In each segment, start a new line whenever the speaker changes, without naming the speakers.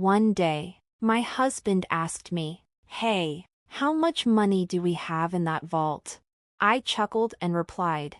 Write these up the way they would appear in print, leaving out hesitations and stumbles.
One day, my husband asked me, "Hey, how much money do we have in that vault?" I chuckled and replied,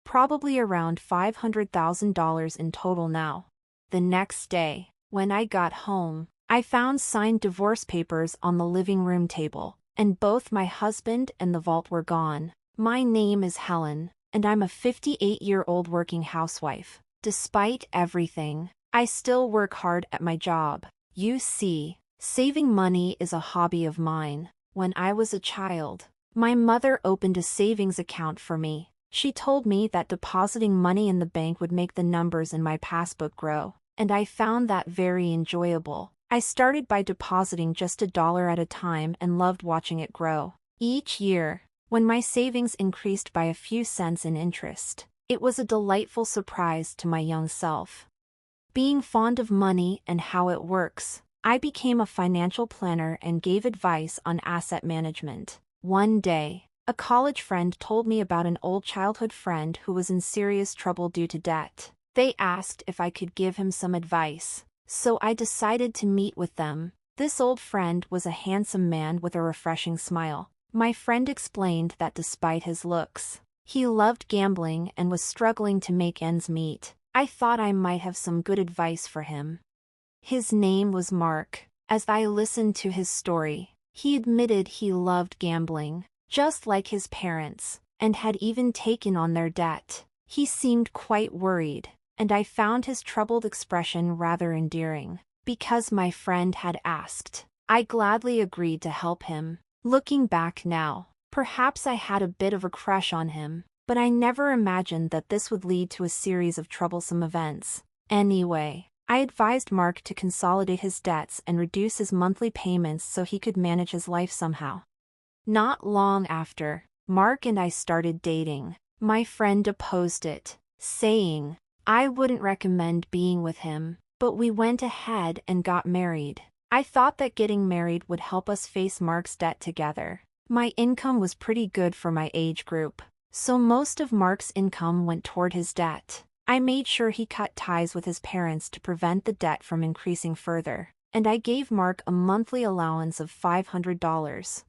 probably around $500,000 in total now. The next day, when I got home, I found signed divorce papers on the living room table, and both my husband and the vault were gone. My name is Helen, and I'm a 58-year-old working housewife. Despite everything, I still work hard at my job. You see, saving money is a hobby of mine. When I was a child, my mother opened a savings account for me. She told me that depositing money in the bank would make the numbers in my passbook grow, and I found that very enjoyable. I started by depositing just $1 at a time and loved watching it grow. Each year, when my savings increased by a few cents in interest, it was a delightful surprise to my young self. Being fond of money and how it works, I became a financial planner and gave advice on asset management. One day, a college friend told me about an old childhood friend who was in serious trouble due to debt. They asked if I could give him some advice, so I decided to meet with them. This old friend was a handsome man with a refreshing smile. My friend explained that despite his looks, he loved gambling and was struggling to make ends meet. I thought I might have some good advice for him. His name was Mark. As I listened to his story, he admitted he loved gambling, just like his parents, and had even taken on their debt. He seemed quite worried, and I found his troubled expression rather endearing. Because my friend had asked, I gladly agreed to help him. Looking back now, perhaps I had a bit of a crush on him, but I never imagined that this would lead to a series of troublesome events. Anyway, I advised Mark to consolidate his debts and reduce his monthly payments so he could manage his life somehow. Not long after, Mark and I started dating. My friend opposed it, saying, I wouldn't recommend being with him, but we went ahead and got married. I thought that getting married would help us face Mark's debt together. My income was pretty good for my age group, so most of Mark's income went toward his debt. I made sure he cut ties with his parents to prevent the debt from increasing further, and I gave Mark a monthly allowance of $500.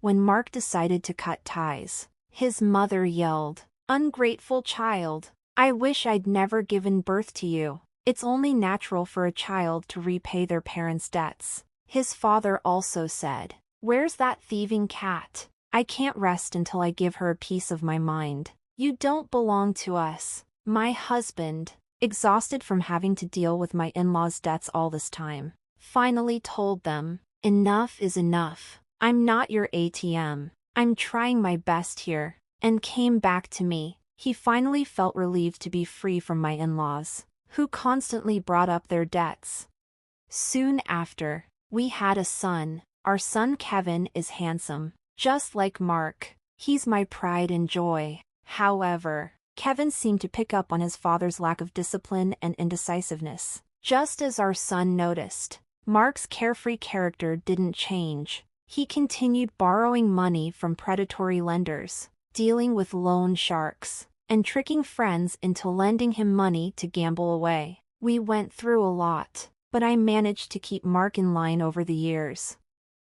When Mark decided to cut ties, his mother yelled, "Ungrateful child! I wish I'd never given birth to you." It's only natural for a child to repay their parents' debts. His father also said, "Where's that thieving cat? I can't rest until I give her a piece of my mind. You don't belong to us." My husband, exhausted from having to deal with my in-laws' debts all this time, finally told them, "Enough is enough. I'm not your ATM. I'm trying my best here," and came back to me. He finally felt relieved to be free from my in-laws, who constantly brought up their debts. Soon after, we had a son. Our son Kevin is handsome, just like Mark. He's my pride and joy. However, Kevin seemed to pick up on his father's lack of discipline and indecisiveness. Just as our son noticed, Mark's carefree character didn't change. He continued borrowing money from predatory lenders, dealing with loan sharks, and tricking friends into lending him money to gamble away. We went through a lot, but I managed to keep Mark in line over the years.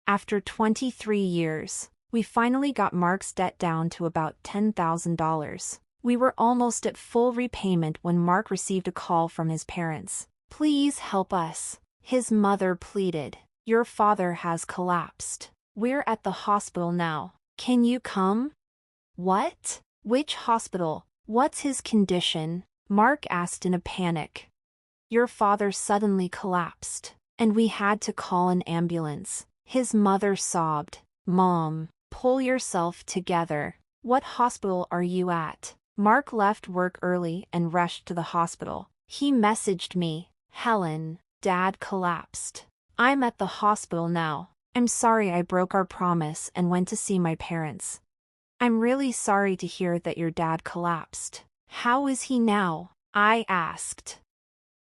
After 23 years, we finally got Mark's debt down to about $10,000. We were almost at full repayment when Mark received a call from his parents. "Please help us," his mother pleaded. "Your father has collapsed. We're at the hospital now. Can you come?" "What? Which hospital? What's his condition?" Mark asked in a panic. "Your father suddenly collapsed, and we had to call an ambulance," his mother sobbed. "Mom, pull yourself together. What hospital are you at?" Mark left work early and rushed to the hospital. He messaged me, "Helen, Dad collapsed. I'm at the hospital now. I'm sorry I broke our promise and went to see my parents. I'm really sorry to hear that your dad collapsed. How is he now?" I asked.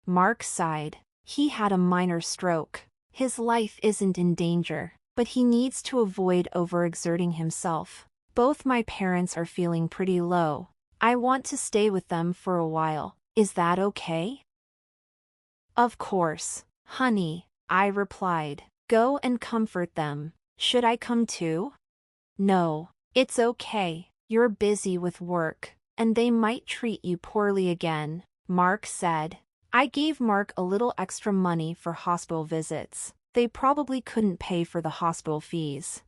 Mark sighed. "He had a minor stroke. His life isn't in danger, but he needs to avoid overexerting himself. Both my parents are feeling pretty low. I want to stay with them for a while. Is that okay?" "Of course, honey. I replied. Go and comfort them. Should I come too? No, it's okay. You're busy with work, and they might treat you poorly again, Mark said. I gave Mark a little extra money for hospital visits. They probably couldn't pay for the hospital fees.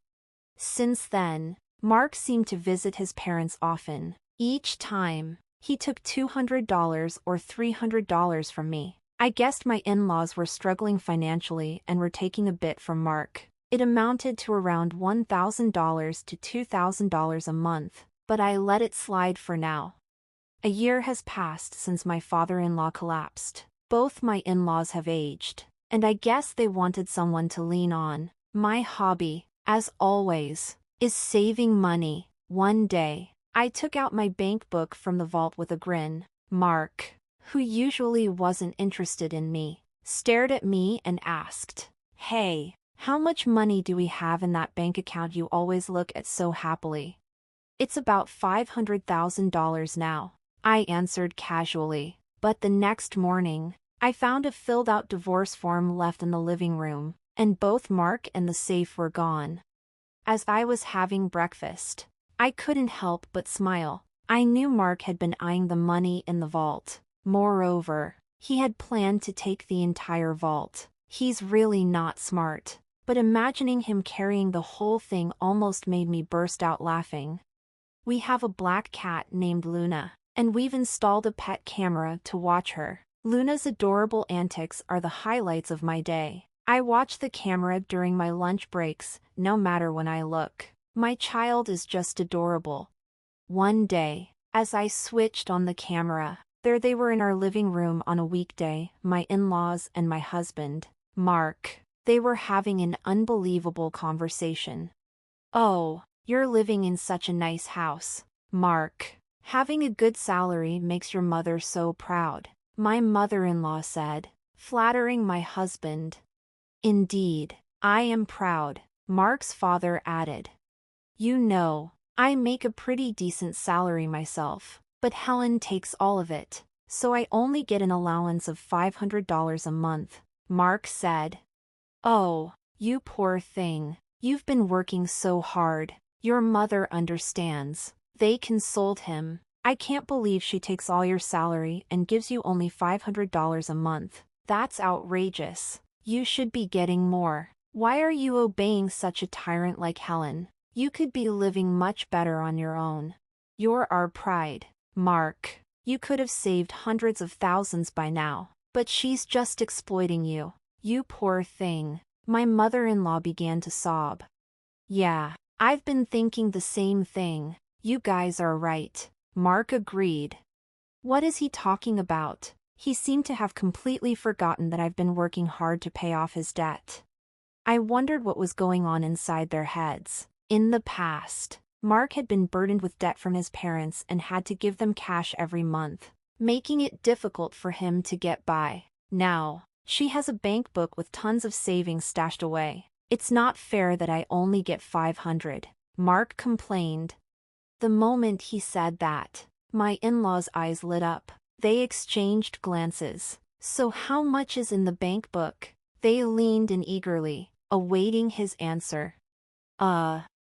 Since then, Mark seemed to visit his parents often. Each time, he took $200 or $300 from me. I guessed my in-laws were struggling financially and were taking a bit from Mark. It amounted to around $1,000 to $2,000 a month, but I let it slide for now. A year has passed since my father-in-law collapsed. Both my in-laws have aged, and I guess they wanted someone to lean on. My hobby, as always, is saving money. One day, I took out my bank book from the vault with a grin. Mark, who usually wasn't interested in me, stared at me and asked, "Hey, how much money do we have in that bank account you always look at so happily?" "It's about $500,000 now," I answered casually. But the next morning, I found a filled-out divorce form left in the living room, and both Mark and the safe were gone. As I was having breakfast, I couldn't help but smile. I knew Mark had been eyeing the money in the vault. Moreover, he had planned to take the entire vault. He's really not smart. But imagining him carrying the whole thing almost made me burst out laughing. We have a black cat named Luna, and we've installed a pet camera to watch her. Luna's adorable antics are the highlights of my day. I watch the camera during my lunch breaks, no matter when I look. My child is just adorable. One day, as I switched on the camera, there they were in our living room on a weekday, my in-laws and my husband, Mark. They were having an unbelievable conversation. "Oh, you're living in such a nice house, Mark. Having a good salary makes your mother so proud," my mother-in-law said, flattering my husband. "Indeed, I am proud," Mark's father added. "You know, I make a pretty decent salary myself, but Helen takes all of it, so I only get an allowance of $500 a month," Mark said. "Oh, you poor thing. You've been working so hard. Your mother understands," they consoled him. "I can't believe she takes all your salary and gives you only $500 a month. That's outrageous. You should be getting more. Why are you obeying such a tyrant like Helen? You could be living much better on your own. You're our pride, Mark. You could have saved hundreds of thousands by now, but she's just exploiting you. You poor thing." My mother-in-law began to sob. "Yeah, I've been thinking the same thing. You guys are right," Mark agreed. "What is he talking about? He seemed to have completely forgotten that I've been working hard to pay off his debt." I wondered what was going on inside their heads. In the past, Mark had been burdened with debt from his parents and had to give them cash every month, making it difficult for him to get by. Now, she has a bank book with tons of savings stashed away. "It's not fair that I only get $500, Mark complained. The moment he said that, my in-laws' eyes lit up. They exchanged glances. "So how much is in the bank book?" They leaned in eagerly, awaiting his answer.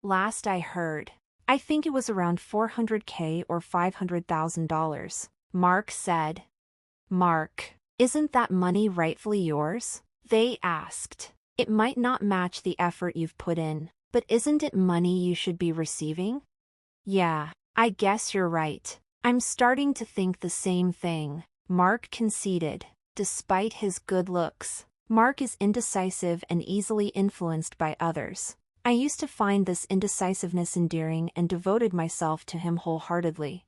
Last I heard, I think it was around $400K or $500,000, Mark said. "Mark, isn't that money rightfully yours?" they asked. "It might not match the effort you've put in, but isn't it money you should be receiving?" "Yeah, I guess you're right. I'm starting to think the same thing," Mark conceded. Despite his good looks, Mark is indecisive and easily influenced by others. I used to find this indecisiveness endearing and devoted myself to him wholeheartedly.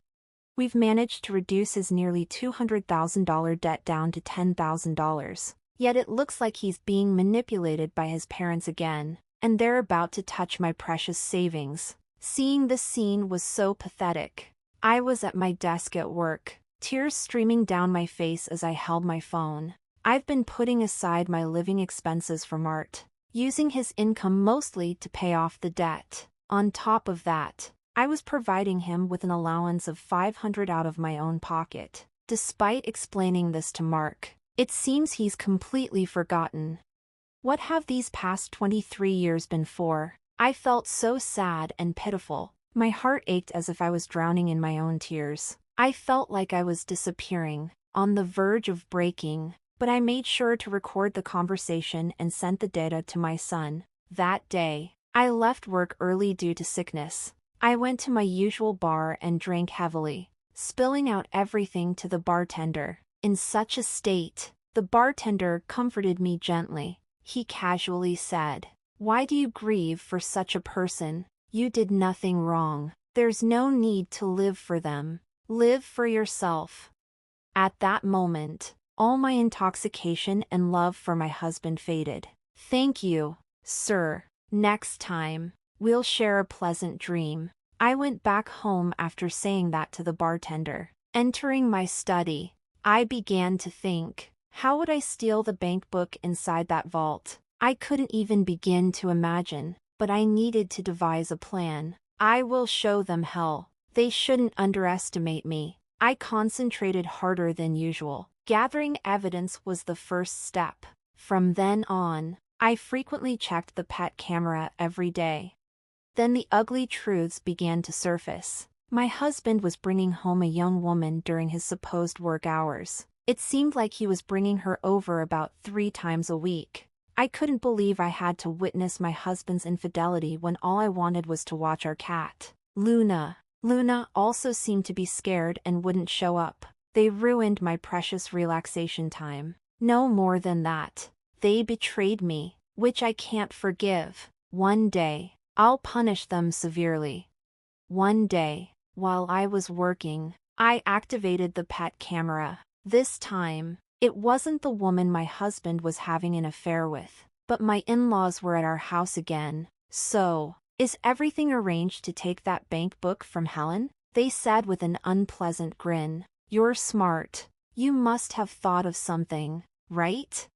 We've managed to reduce his nearly $200,000 debt down to $10,000. Yet it looks like he's being manipulated by his parents again, and they're about to touch my precious savings. Seeing this scene was so pathetic. I was at my desk at work, tears streaming down my face as I held my phone. I've been putting aside my living expenses for Mart, using his income mostly to pay off the debt. On top of that, I was providing him with an allowance of $500 out of my own pocket. Despite explaining this to Mark, it seems he's completely forgotten. What have these past 23 years been for? I felt so sad and pitiful. My heart ached as if I was drowning in my own tears. I felt like I was disappearing, on the verge of breaking, but I made sure to record the conversation and sent the data to my son. That day, I left work early due to sickness. I went to my usual bar and drank heavily, spilling out everything to the bartender. In such a state, the bartender comforted me gently. He casually said, "Why do you grieve for such a person? You did nothing wrong. There's no need to live for them. Live for yourself." At that moment, all my intoxication and love for my husband faded. "Thank you, sir. Next time, we'll share a pleasant dream." I went back home after saying that to the bartender. Entering my study, I began to think, how would I steal the bank book inside that vault? I couldn't even begin to imagine, but I needed to devise a plan. I will show them hell. They shouldn't underestimate me. I concentrated harder than usual. Gathering evidence was the first step. From then on, I frequently checked the pet camera every day. Then the ugly truths began to surface. My husband was bringing home a young woman during his supposed work hours. It seemed like he was bringing her over about 3 times a week. I couldn't believe I had to witness my husband's infidelity when all I wanted was to watch our cat, Luna. Luna also seemed to be scared and wouldn't show up. They ruined my precious relaxation time. No more than that. They betrayed me, which I can't forgive. One day, I'll punish them severely. One day, while I was working, I activated the pet camera. This time, it wasn't the woman my husband was having an affair with, but my in-laws were at our house again. "So, is everything arranged to take that bank book from Helen?" they said with an unpleasant grin. "You're smart. You must have thought of something, right?"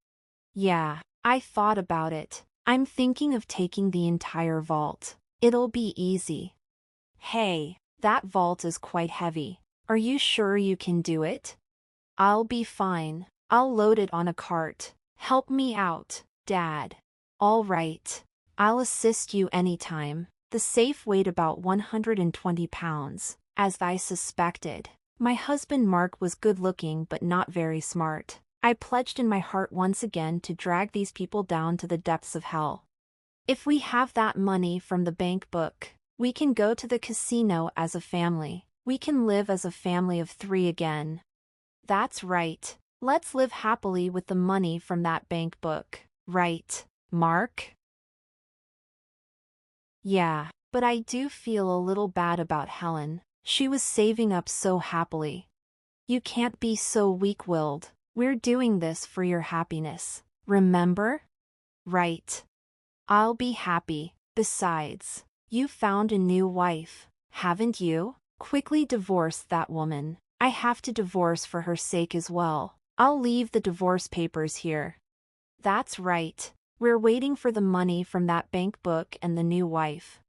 "Yeah, I thought about it. I'm thinking of taking the entire vault. It'll be easy." "Hey, that vault is quite heavy. Are you sure you can do it?" "I'll be fine. I'll load it on a cart. Help me out, Dad." "All right. I'll assist you anytime." The safe weighed about 120 pounds, as I suspected. My husband Mark was good-looking but not very smart. I pledged in my heart once again to drag these people down to the depths of hell. "If we have that money from the bank book, we can go to the casino as a family. We can live as a family of 3 again." "That's right. Let's live happily with the money from that bank book. Right, Mark?" "Yeah, but I do feel a little bad about Helen. She was saving up so happily." "You can't be so weak-willed. We're doing this for your happiness, remember?" "Right. I'll be happy. Besides, you found a new wife, haven't you?" "Quickly divorce that woman. I have to divorce for her sake as well. I'll leave the divorce papers here." "That's right. We're waiting for the money from that bank book and the new wife."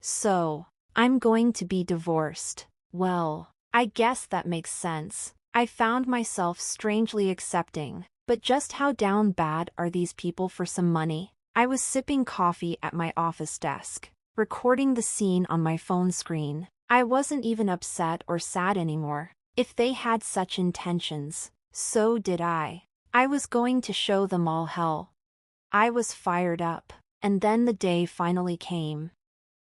"So, I'm going to be divorced. Well, I guess that makes sense." I found myself strangely accepting, but just how down bad are these people for some money? I was sipping coffee at my office desk, recording the scene on my phone screen. I wasn't even upset or sad anymore. If they had such intentions, so did I. I was going to show them all hell. I was fired up, and then the day finally came.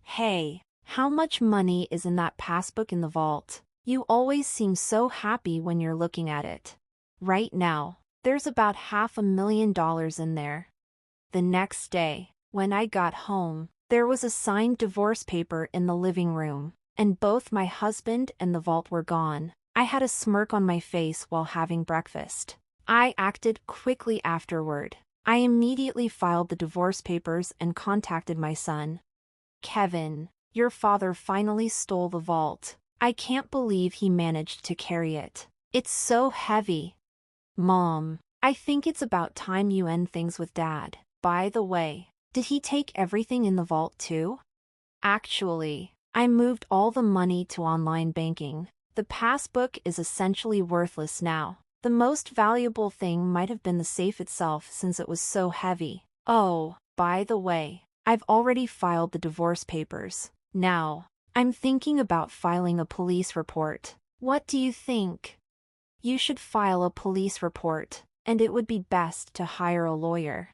"Hey, how much money is in that passbook in the vault? You always seem so happy when you're looking at it." "Right now, there's about $500,000 in there." The next day, when I got home, there was a signed divorce paper in the living room, and both my husband and the vault were gone. I had a smirk on my face while having breakfast. I acted quickly afterward. I immediately filed the divorce papers and contacted my son. "Kevin, your father finally stole the vault. I can't believe he managed to carry it. It's so heavy." "Mom, I think it's about time you end things with Dad. By the way, did he take everything in the vault too?" "Actually, I moved all the money to online banking. The passbook is essentially worthless now. The most valuable thing might have been the safe itself since it was so heavy." Oh, by the way, I've already filed the divorce papers. Now, I'm thinking about filing a police report. What do you think? You should file a police report, and it would be best to hire a lawyer.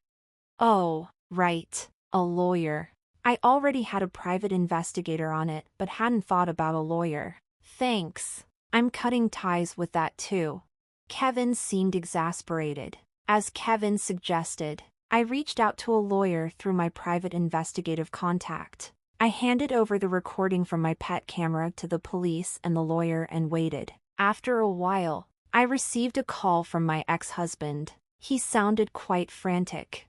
Oh, right, a lawyer. I already had a private investigator on it but hadn't thought about a lawyer. Thanks. I'm cutting ties with that too. Kevin seemed exasperated. As Kevin suggested, I reached out to a lawyer through my private investigative contact. I handed over the recording from my pet camera to the police and the lawyer and waited. After a while, I received a call from my ex-husband. He sounded quite frantic.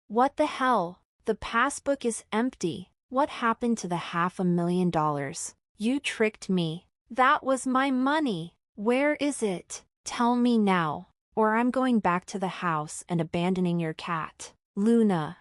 What the hell? The passbook is empty. What happened to the $500,000? You tricked me. That was my money. Where is it? Tell me now, or I'm going back to the house and abandoning your cat. Luna.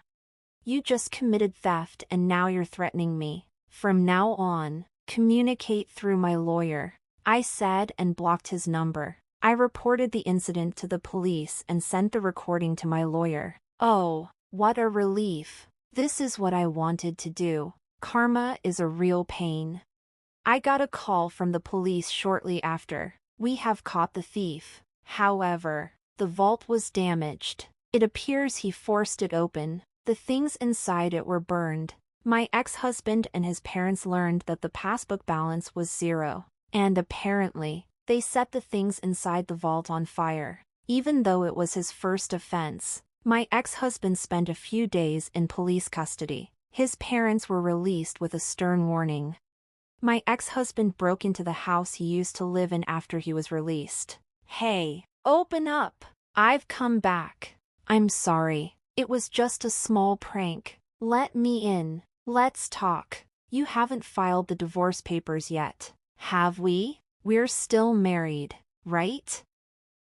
You just committed theft and now you're threatening me. From now on, communicate through my lawyer. I said and blocked his number. I reported the incident to the police and sent the recording to my lawyer. Oh, what a relief. This is what I wanted to do. Karma is a real pain. I got a call from the police shortly after. We have caught the thief. However, the vault was damaged. It appears he forced it open. The things inside it were burned. My ex-husband and his parents learned that the passbook balance was zero, and apparently, they set the things inside the vault on fire. Even though it was his first offense, my ex-husband spent a few days in police custody. His parents were released with a stern warning. My ex-husband broke into the house he used to live in after he was released. Hey, open up! I've come back. I'm sorry. It was just a small prank. Let me in. Let's talk. You haven't filed the divorce papers yet, have we? We're still married, right?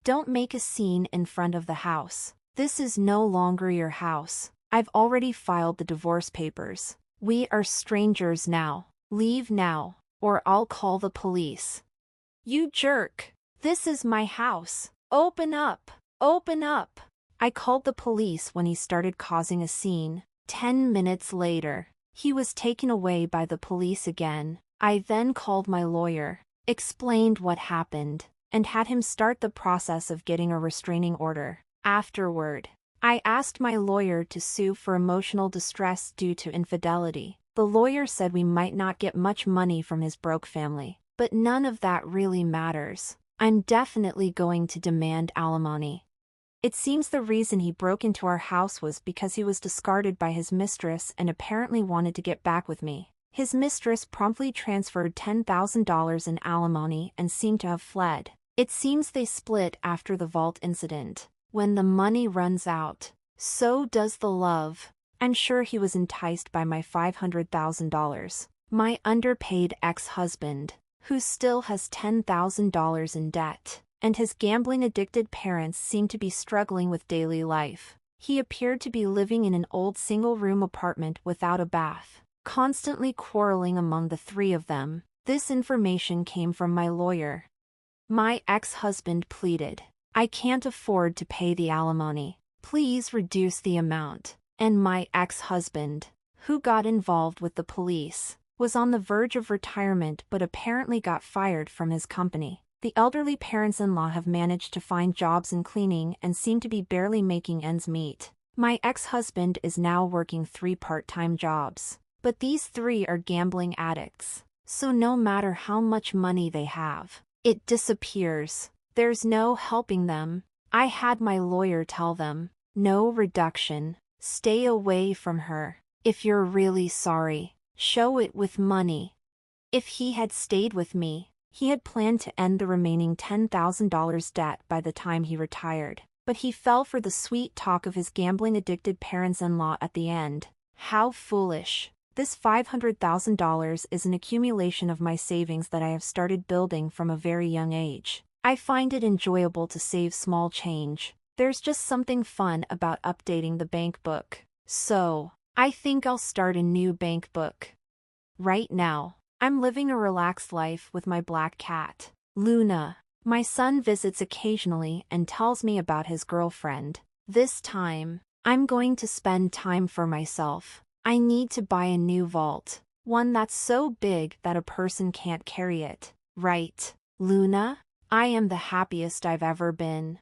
Don't make a scene in front of the house. This is no longer your house. I've already filed the divorce papers. We are strangers now. Leave now, or I'll call the police. You jerk! This is my house. Open up! Open up! I called the police when he started causing a scene. 10 minutes later, he was taken away by the police again. I then called my lawyer, explained what happened, and had him start the process of getting a restraining order. Afterward, I asked my lawyer to sue for emotional distress due to infidelity. The lawyer said we might not get much money from his broke family, but none of that really matters. I'm definitely going to demand alimony. It seems the reason he broke into our house was because he was discarded by his mistress and apparently wanted to get back with me. His mistress promptly transferred $10,000 in alimony and seemed to have fled. It seems they split after the vault incident. When the money runs out, so does the love. I'm sure he was enticed by my $500,000. My underpaid ex-husband, who still has $10,000 in debt, and his gambling-addicted parents seem to be struggling with daily life. He appeared to be living in an old single-room apartment without a bath, constantly quarreling among the three of them. This information came from my lawyer. My ex-husband pleaded, I can't afford to pay the alimony. Please reduce the amount. And my ex-husband, who got involved with the police, was on the verge of retirement but apparently got fired from his company. The elderly parents-in-law have managed to find jobs in cleaning and seem to be barely making ends meet. My ex-husband is now working 3 part-time jobs. But these 3 are gambling addicts, so no matter how much money they have, it disappears. There's no helping them. I had my lawyer tell them, no reduction. Stay away from her. If you're really sorry, show it with money. If he had stayed with me, he had planned to end the remaining $10,000 debt by the time he retired, but he fell for the sweet talk of his gambling-addicted parents-in-law at the end. How foolish. This $500,000 is an accumulation of my savings that I have started building from a very young age. I find it enjoyable to save small change. There's just something fun about updating the bank book. So, I think I'll start a new bank book. Right now, I'm living a relaxed life with my black cat, Luna. My son visits occasionally and tells me about his girlfriend. This time, I'm going to spend time for myself. I need to buy a new vault. One that's so big that a person can't carry it. Right, Luna? I am the happiest I've ever been.